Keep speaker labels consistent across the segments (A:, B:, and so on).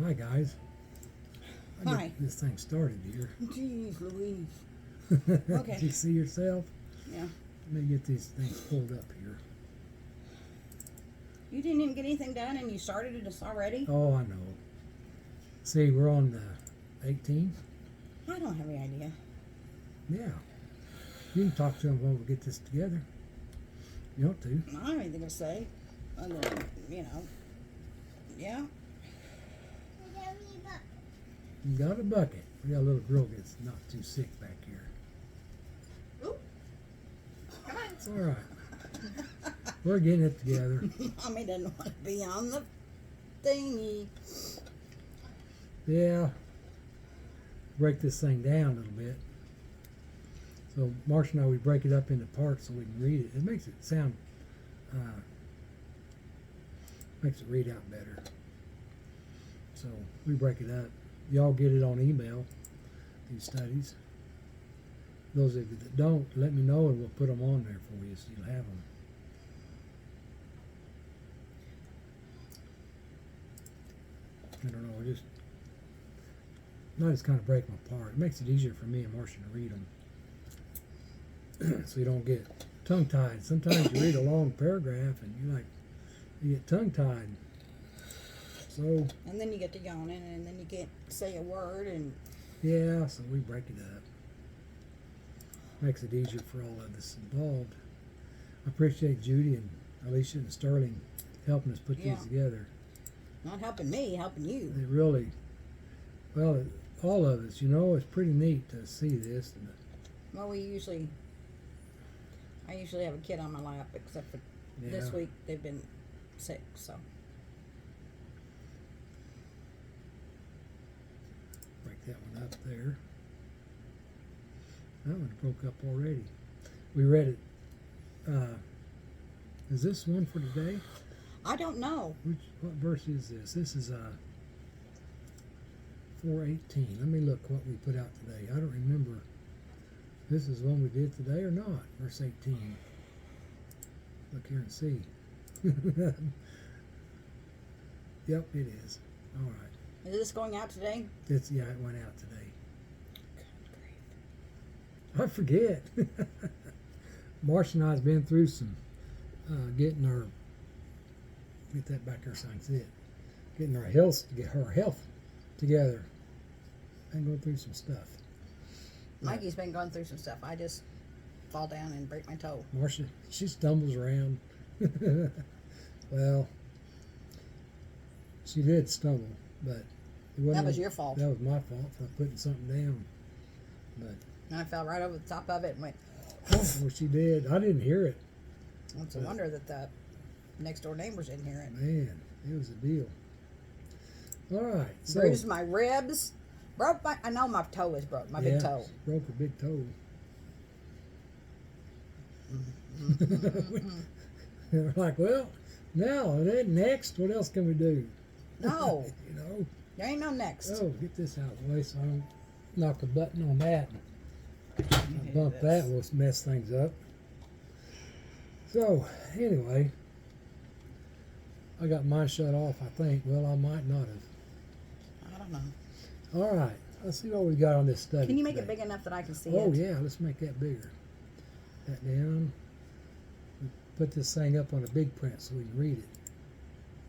A: Hi guys. I
B: Hi.
A: get this thing started here.
B: Jeez Louise. Okay.
A: Did you see yourself?
B: Yeah.
A: Let me get these things pulled up here.
B: You didn't even get anything done and you started it already?
A: Oh, I know. See, we're on the 18th.
B: I don't have any idea.
A: Yeah. You can talk to them when we get this together. You want to?
B: I don't have anything to say. Other than, yeah.
A: You got a bucket. We got a little girl that's not too sick back here.
B: Oop. Come on.
A: It's all right. We're getting it together.
B: Mommy doesn't want to be on the thingy.
A: Yeah. Break this thing down a little bit. So Marcia and I, we break it up into parts so we can read it. It makes it sound, makes it read out better. So we break it up. Y'all get it on email, these studies. Those of you that don't, let me know and we'll put them on there for you so you'll have them. I don't know, I just kind of break them apart. It makes it easier for me and Marcia to read them. So you don't get tongue-tied. Sometimes you read a long paragraph and you get tongue-tied. So,
B: And then you get to yawning and then you can't say a word and
A: yeah, so we break it up. Makes it easier for all of us involved. I appreciate Judy and Alicia and Sterling helping us put these together.
B: not helping me, helping you.
A: They really, well, all of us, it's pretty neat to see this.
B: Well, I usually have a kid on my lap, except for this week they've been sick, so.
A: Break that one up there. That one broke up already. We read it. Is this one for today?
B: I don't know.
A: What verse is this? This is 4:18. Let me look what we put out today. I don't remember. This is one we did today or not? Verse 18. Look here and see. Yep, it is. All right.
B: Is this going out today?
A: It went out today. I forget. Marcia and I has been through some get that back there so I can see it. Getting her health together. And going through some stuff.
B: Mikey's been going through some stuff. I just fall down and break my toe.
A: Marcia, she stumbles around. Well, she did stumble, but it wasn't.
B: That was your fault.
A: That was my fault for putting something down. But
B: And I fell right over the top of it and went.
A: well, she did. I didn't hear it.
B: It's a wonder that the next door neighbors didn't hear it.
A: Man, it was a deal. All right. So,
B: Bruised my ribs. I know my toe is broke. My big toe.
A: Broke a big toe. We're like, well, now next, what else can we do?
B: No. There ain't no next.
A: Oh, get this out of the way so I don't knock a button on that. And bump that will mess things up. So, anyway, I got mine shut off, I think. Well, I might not have.
B: I don't know.
A: All right, let's see what we got on this study.
B: Can you make
A: today.
B: it big enough that I can see
A: Oh,
B: it?
A: yeah, let's make that bigger. That down. We put this thing up on a big print so we can read it.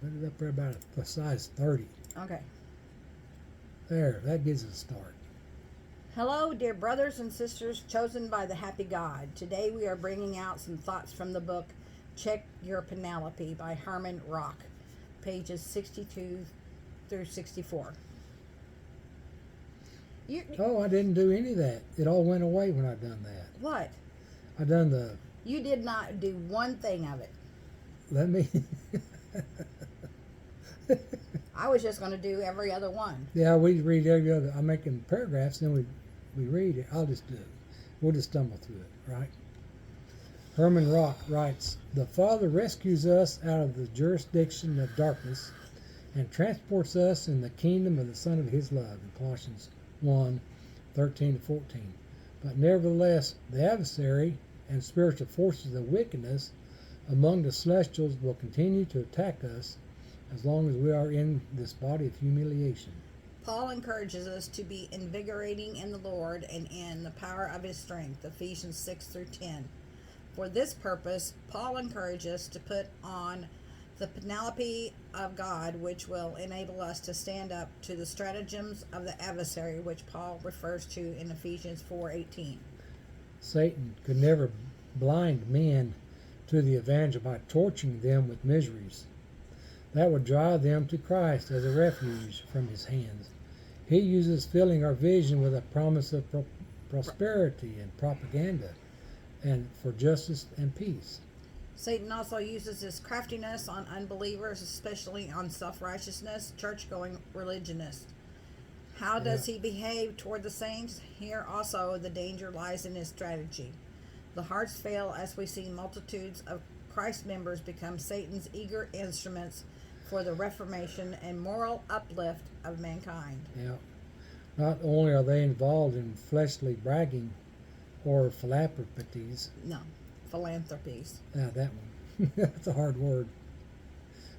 A: Put it up there about a size 30.
B: Okay.
A: There, that gives us a start.
B: Hello, dear brothers and sisters chosen by the happy God. Today we are bringing out some thoughts from the book Check Your Penelope by Herman Rock, pages 62 through 64.
A: Oh, I didn't do any of that. It all went away when I done that.
B: What?
A: I done the...
B: You did not do one thing of it.
A: Let me...
B: I was just going to do every other one.
A: Yeah, we read every other... I'm making paragraphs, then we read it. I'll just do it. We'll just stumble through it, right? Herman Rock writes, "The Father rescues us out of the jurisdiction of darkness and transports us in the kingdom of the Son of His love," in Colossians 1:13-14. "But nevertheless, the adversary and spiritual forces of wickedness among the celestials will continue to attack us as long as we are in this body of humiliation.
B: Paul encourages us to be invigorating in the Lord and in the power of his strength, Ephesians 6 through 10. For this purpose, Paul encourages us to put on the panoply of God, which will enable us to stand up to the stratagems of the adversary, which Paul refers to in Ephesians 4:18.
A: Satan could never blind men to the evangel by torturing them with miseries. That would drive them to Christ as a refuge from his hands. He uses filling our vision with a promise of prosperity and propaganda, and for justice and peace.
B: Satan also uses his craftiness on unbelievers, especially on self-righteousness, church-going religionists. How does he behave toward the saints? Here also the danger lies in his strategy. The hearts fail as we see multitudes of Christ members become Satan's eager instruments for the reformation and moral uplift of mankind.
A: Yeah. Not only are they involved in fleshly bragging or philanthropies.
B: No, philanthropies.
A: That one. That's a hard word.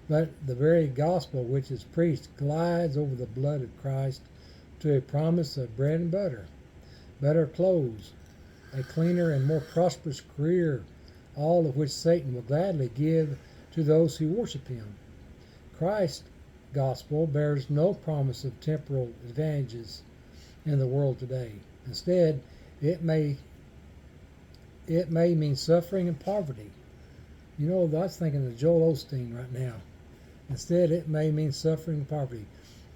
A: But the very gospel which is preached glides over the blood of Christ to a promise of bread and butter, better clothes, a cleaner and more prosperous career, all of which Satan will gladly give to those who worship him. Christ's gospel bears no promise of temporal advantages in the world today. Instead, it may mean suffering and poverty. You know, I was thinking of Joel Osteen right now. Instead, it may mean suffering and poverty.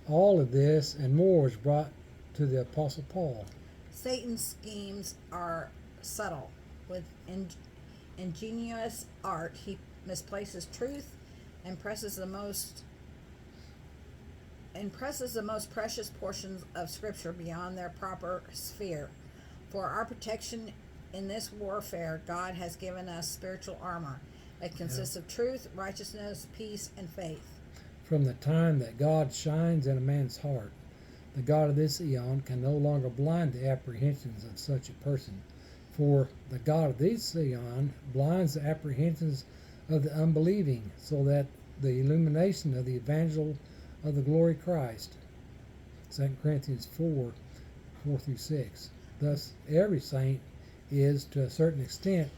A: All of this and more is brought to the Apostle Paul.
B: Satan's schemes are subtle. With ingenious art, he misplaces truth and presses the most precious portions of Scripture beyond their proper sphere. For our protection in this warfare, God has given us spiritual armor. It consists of truth, righteousness, peace, and faith.
A: From the time that God shines in a man's heart, the God of this eon can no longer blind the apprehensions of such a person. For the God of this eon blinds the apprehensions of the unbelieving, so that the illumination of the evangel of the glory of Christ. 2 Corinthians 4 through 6. Thus, every saint is, to a certain extent,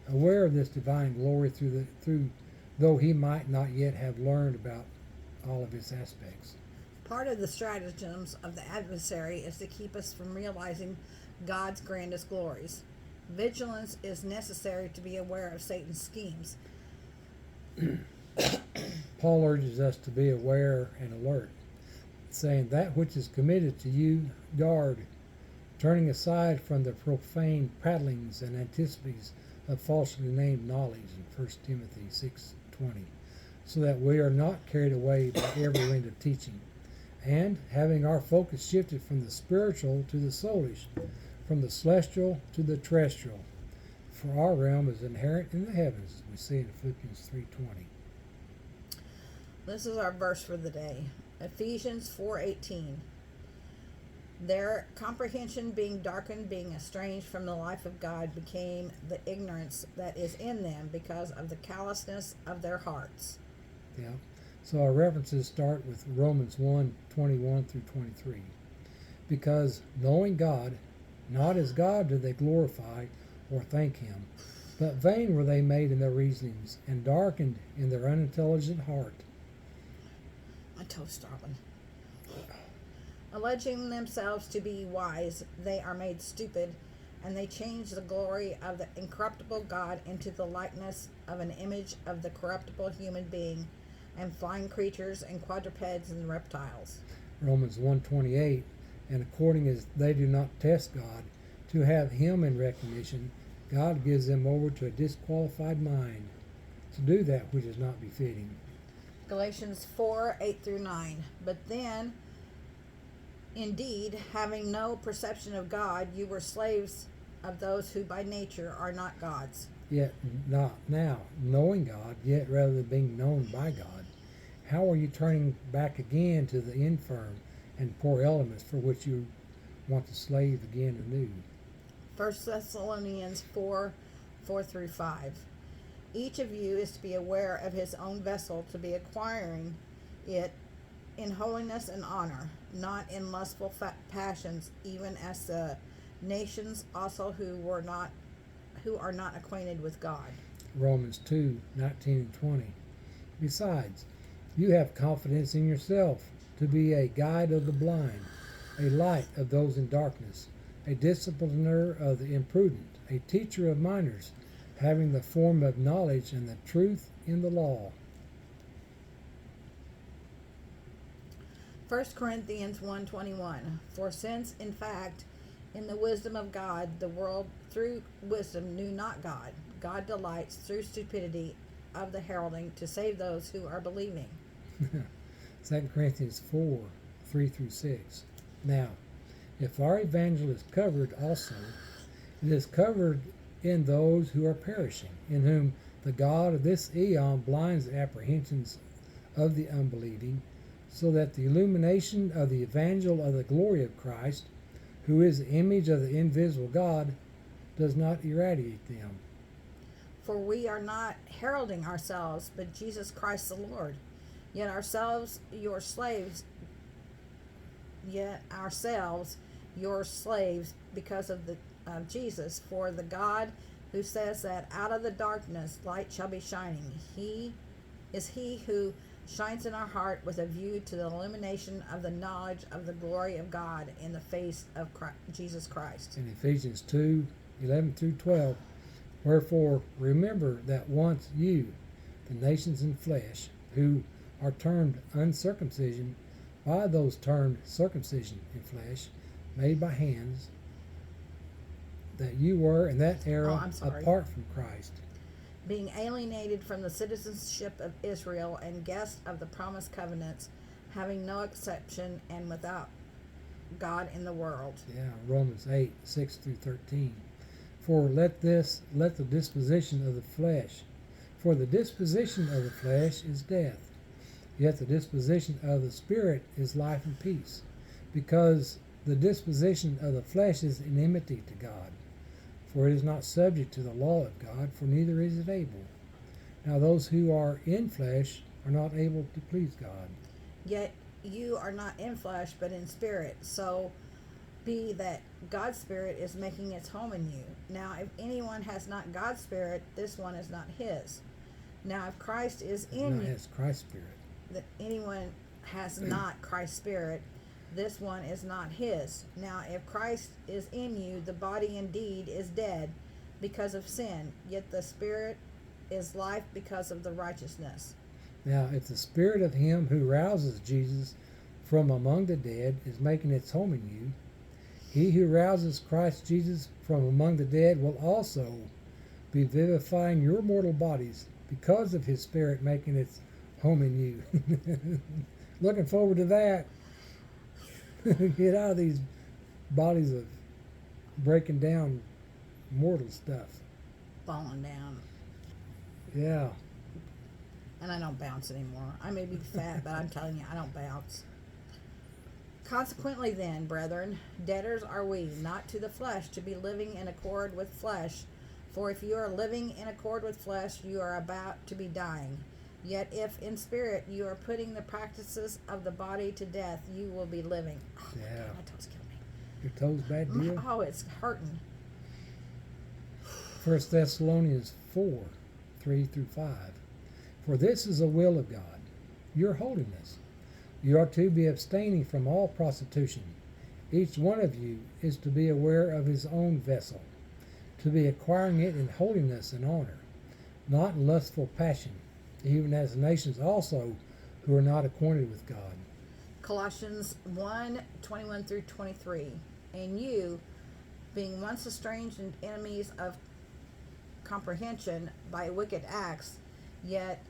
A: aware of this divine glory though he might not yet have learned about all of its aspects.
B: Part of the stratagems of the adversary is to keep us from realizing God's grandest glories. Vigilance is necessary to be aware of Satan's schemes.
A: Paul urges us to be aware and alert, saying, that which is committed to you, guard, turning aside from the profane prattlings and anticipations of falsely named knowledge in 1 Timothy 6:20, so that we are not carried away by every wind of teaching, and having our focus shifted from the spiritual to the soulish, from the celestial to the terrestrial. For our realm is inherent in the heavens, as we see in Philippians 3:20.
B: This is our verse for the day. Ephesians 4:18. Their comprehension being darkened, being estranged from the life of God, became the ignorance that is in them because of the callousness of their hearts.
A: Yeah. So our references start with Romans 1:21 through 23. Because knowing God, not as God did they glorify or thank him, but vain were they made in their reasonings, and darkened in their unintelligent heart.
B: My toes stopping. Alleging themselves to be wise, they are made stupid, and they change the glory of the incorruptible God into the likeness of an image of the corruptible human being, and flying creatures, and quadrupeds, and reptiles.
A: Romans 1:28, and according as they do not test God to have him in recognition, God gives them over to a disqualified mind to do that which is not befitting.
B: Galatians 4:8 through 9. But then, indeed, having no perception of God, you were slaves of those who by nature are not gods.
A: Yet not now, knowing God, yet rather than being known by God. How are you turning back again to the infirm and poor elements for which you want to slave again anew?
B: 1 Thessalonians 4 through 5. Each of you is to be aware of his own vessel, to be acquiring it in holiness and honor, not in lustful passions, even as the nations also who are not acquainted with God.
A: Romans 2:19 and 20. Besides, you have confidence in yourself to be a guide of the blind, a light of those in darkness, a discipliner of the imprudent, a teacher of minors, having the form of knowledge and the truth in the law.
B: 1 Corinthians 1:21. For since, in fact, in the wisdom of God, the world through wisdom knew not God, God delights through stupidity of the heralding to save those who are believing.
A: 2 Corinthians 4:3-6. Now, if our evangel is covered also, it is covered in those who are perishing, in whom the God of this eon blinds the apprehensions of the unbelieving, so that the illumination of the evangel of the glory of Christ, who is the image of the invisible God, does not irradiate them.
B: For we are not heralding ourselves, but Jesus Christ the Lord. Yet ourselves your slaves because of Jesus, for the God who says that out of the darkness light shall be shining. He who shines in our heart with a view to the illumination of the knowledge of the glory of God in the face of Jesus Christ.
A: In Ephesians 2:11-12, wherefore remember that once you, the nations in flesh, who are termed uncircumcision, by those termed circumcision in flesh, made by hands, that you were in that era apart from Christ,
B: being alienated from the citizenship of Israel and guests of the promised covenants, having no exception and without God in the world.
A: Yeah, Romans 8:6-13. For the disposition of the flesh is death, yet the disposition of the Spirit is life and peace, because the disposition of the flesh is enmity to God. For it is not subject to the law of God, for neither is it able. Now those who are in flesh are not able to please God.
B: Yet you are not in flesh, but in spirit, so be that God's Spirit is making its home in you. Now if anyone has not God's Spirit, this one is not his. Now if Christ is in you,
A: has Christ's Spirit.
B: That anyone has not Christ's Spirit, this one is not his. Now if Christ is in you, the body indeed is dead because of sin, yet the Spirit is life because of the righteousness.
A: Now if the Spirit of him who rouses Jesus from among the dead is making its home in you, he who rouses Christ Jesus from among the dead will also be vivifying your mortal bodies because of his Spirit making its home in you. Looking forward to that. Get out of these bodies of breaking down mortal stuff.
B: Falling down.
A: Yeah.
B: And I don't bounce anymore. I may be fat, but I'm telling you, I don't bounce. Consequently then, brethren, debtors are we, not to the flesh, to be living in accord with flesh. For if you are living in accord with flesh, you are about to be dying. Yet if in spirit you are putting the practices of the body to death, you will be living. Oh,
A: yeah.
B: God, my toes kill me.
A: Your toes bad deal?
B: Oh, it's hurting.
A: 1 Thessalonians 4:3-5. For this is the will of God, your holiness. You are to be abstaining from all prostitution. Each one of you is to be aware of his own vessel, to be acquiring it in holiness and honor, not in lustful passion, even as the nations also who are not acquainted with God.
B: Colossians 1:21-23. And you, being once estranged and enemies of comprehension by wicked acts, yet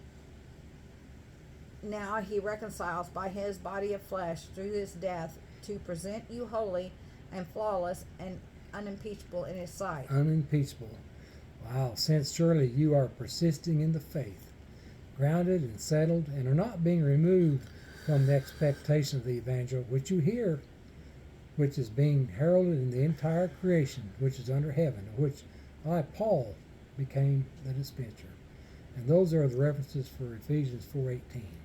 B: now he reconciles by his body of flesh through his death to present you holy and flawless and unimpeachable in his sight.
A: Unimpeachable. Wow. Since surely you are persisting in the faith, grounded and settled, and are not being removed from the expectation of the evangel which you hear, which is being heralded in the entire creation which is under heaven, of which I, Paul, became the dispenser. And those are the references for Ephesians 4:18.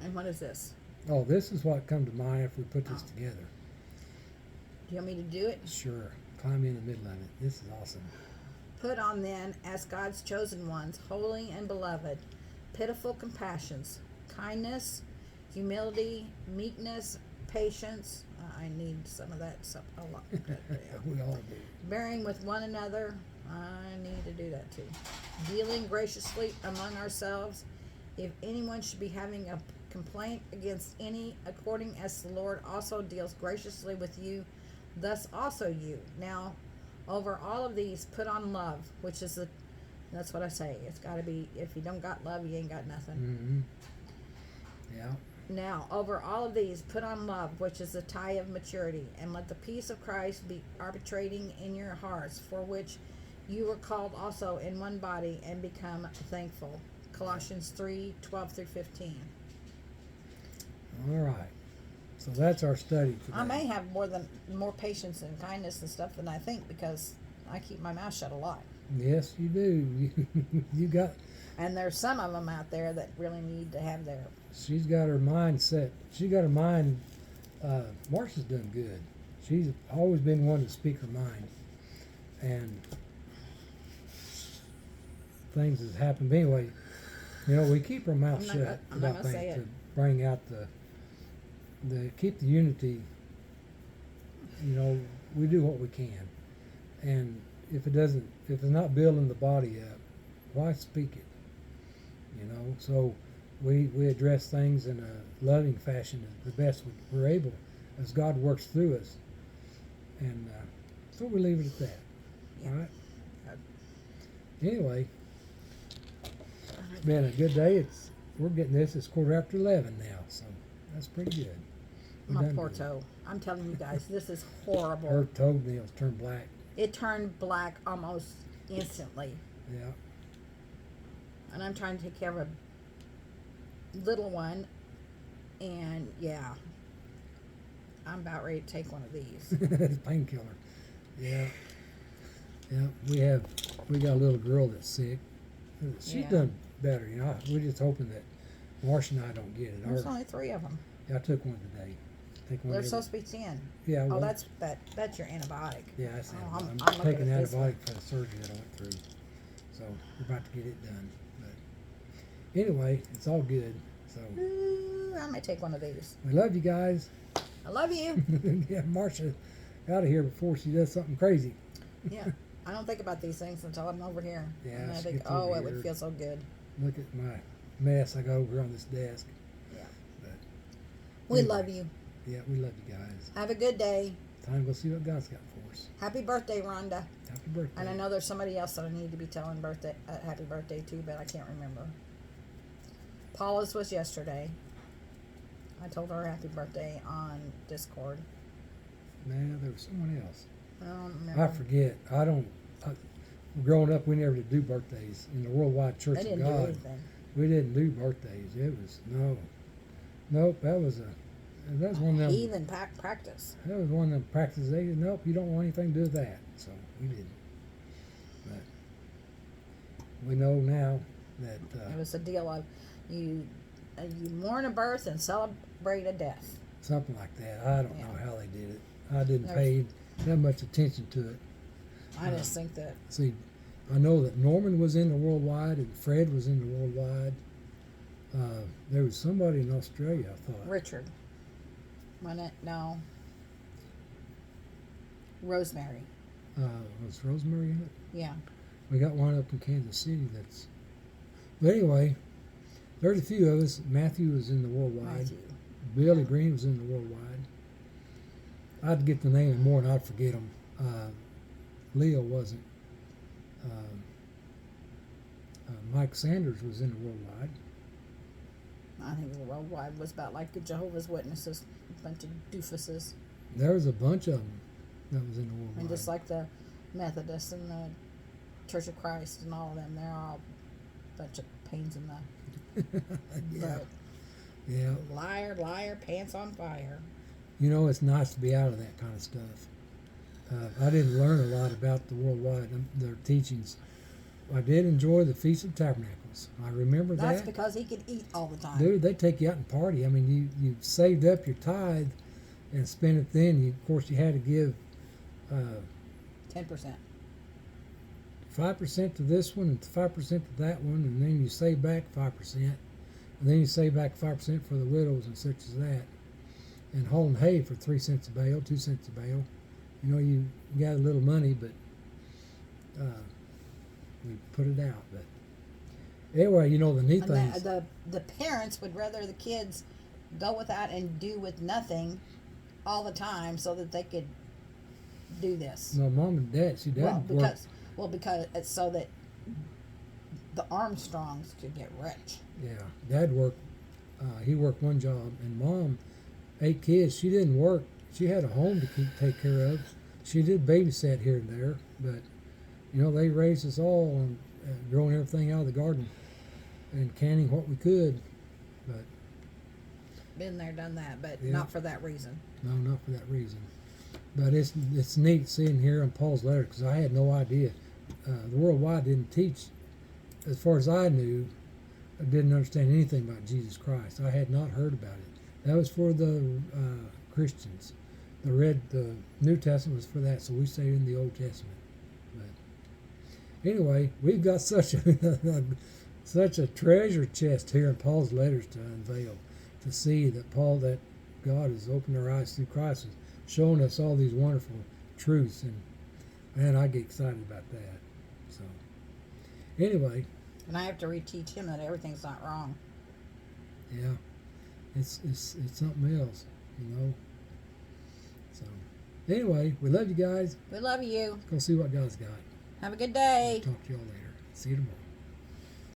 B: And what is this?
A: Oh, this is what come to mind if we put this together.
B: Do you want me to do it?
A: Sure. Climb in the middle of it. This is awesome.
B: Put on then, as God's chosen ones, holy and beloved, pitiful compassions, kindness, humility, meekness, patience. I need some of that stuff a lot.
A: We all do.
B: Bearing with one another. I need to do that too. Dealing graciously among ourselves. If anyone should be having a complaint against any, according as the Lord also deals graciously with you, thus also you. Now, over all of these, put on love, which is that's what I say. It's got to be, if you don't got love, you ain't got nothing.
A: Mm-hmm. Yeah.
B: Now, over all of these, put on love, which is the tie of maturity, and let the peace of Christ be arbitrating in your hearts, for which you were called also in one body, and become thankful. Colossians 3:12-15.
A: All right. So that's our study today.
B: I may have more patience and kindness and stuff than I think, because I keep my mouth shut a lot.
A: Yes, you do. You got.
B: And there's some of them out there that really need to have their.
A: She's got her mind set. She got her mind. Marsha's done good. She's always been one to speak her mind, and things has happened. But anyway, we keep our mouth shut about things to bring out the keep the unity. We do what we can, and if it's not building the body up, why speak it? So we address things in a loving fashion the best we're able as God works through us, and so we leave it at that.
B: Yeah.
A: All right. Anyway, it's been a good day. We're getting this. It's 11:15 now, so that's pretty good.
B: My poor toe. I'm telling you guys, this is horrible.
A: Her toenails turned black.
B: It turned black almost instantly.
A: Yeah.
B: And I'm trying to take care of a little one, and yeah, I'm about ready to take one of these.
A: Painkiller. Yeah. Yeah. We got a little girl that's sick. She's done better. We're just hoping that Marsha and I don't get it.
B: There's only 3 of them.
A: Yeah, I took one today.
B: They're supposed to be 10.
A: Yeah.
B: Oh,
A: well,
B: that's your antibiotic.
A: Yeah, that's
B: I'm
A: I'm taking
B: looking at this
A: antibiotic for the surgery that I went through. So we're about to get it done. But anyway, it's all good. So
B: I may take one of these.
A: we love you guys.
B: I love you.
A: Yeah, Marsha out of here before she does something crazy.
B: Yeah. I don't think about these things until I'm over here.
A: Yeah,
B: And I
A: she
B: think,
A: gets over
B: it would
A: here.
B: feel so good.
A: Look at my mess I got over on this desk.
B: Yeah.
A: But
B: We
A: anyway,
B: love you.
A: Yeah, we love you guys.
B: Have a good day.
A: Time to go see what God's got for us.
B: Happy birthday, Rhonda.
A: Happy birthday.
B: And I know there's somebody else that I need to be telling happy birthday to, but I can't remember. Paula's was yesterday. I told her happy birthday on Discord.
A: Man, there was someone else.
B: I don't remember.
A: I forget. Growing up, we never did do birthdays in the Worldwide Church
B: They
A: of
B: didn't do
A: God.
B: anything.
A: We didn't do birthdays. It was nope. That was one of them.
B: Heathen practice.
A: That was one of them practices. They said, nope, you don't want anything to do with that. So we didn't. But we know now that
B: It was a deal of you mourn a birth and celebrate a death.
A: something like that. I don't
B: Yeah.
A: know how they did it. I didn't
B: There's-
A: pay that much attention to it.
B: I just think that
A: See, I know that Norman was in the Worldwide and Fred was in the Worldwide. There was somebody in Australia, I thought.
B: Richard. No. Rosemary.
A: Was Rosemary in it?
B: Yeah.
A: We got one up in Kansas City that's. But anyway, there's a few of us. Matthew was in the Worldwide.
B: Matthew.
A: Billy Green was in the Worldwide. I'd get the name more and I'd forget them. Leo wasn't. Mike Sanders was in the Worldwide.
B: I think the Worldwide was about like the Jehovah's Witnesses, a bunch of doofuses.
A: There was a bunch of them that was in the Worldwide.
B: And just like the Methodists and the Church of Christ and all of them, they're all a bunch of pains in the
A: Yeah.
B: butt.
A: Yeah.
B: Liar, pants on fire.
A: It's nice to be out of that kind of stuff. I didn't learn a lot about the Worldwide, their teachings, I did enjoy the Feast of Tabernacles. I remember
B: That's
A: that.
B: because he could eat all the time.
A: Dude, they take you out and party. I mean, you saved up your tithe and spent it then. Of course, you had to give
B: 10%.
A: 5% to this one and 5% to that one, and then you save back 5%, and then you save back 5% for the widows and such as that. And hauling hay for 3 cents a bale, 2 cents a bale. You know, you got a little money, but we put it out. But anyway, you know, the neat thing is
B: the parents would rather the kids go without and do with nothing all the time so that they could do this.
A: no, mom and dad,
B: Because it's so that the Armstrongs could get rich.
A: Yeah, dad worked. He worked one job, and mom, 8 kids. She didn't work. She had a home to take care of. She did babysit here and there, but you know, they raised us all on growing everything out of the garden and canning what we could. But
B: Been there, done that, but
A: Yeah.
B: not for that reason.
A: no, not for that reason. But it's neat seeing here in Paul's letter, because I had no idea. The Worldwide didn't teach, as far as I knew. I didn't understand anything about Jesus Christ. I had not heard about it. That was for the Christians. The New Testament was for that, so we stayed in the Old Testament. But anyway, we've got such a treasure chest here in Paul's letters to unveil, to see that that God has opened our eyes through Christ and showing us all these wonderful truths, and man, I get excited about that. So anyway,
B: And I have to reteach him that everything's not wrong.
A: yeah, it's something else, you know. So anyway, we love you guys.
B: We love you.
A: Let's go see what God's got.
B: Have a good day.
A: Talk to y'all later. See you tomorrow.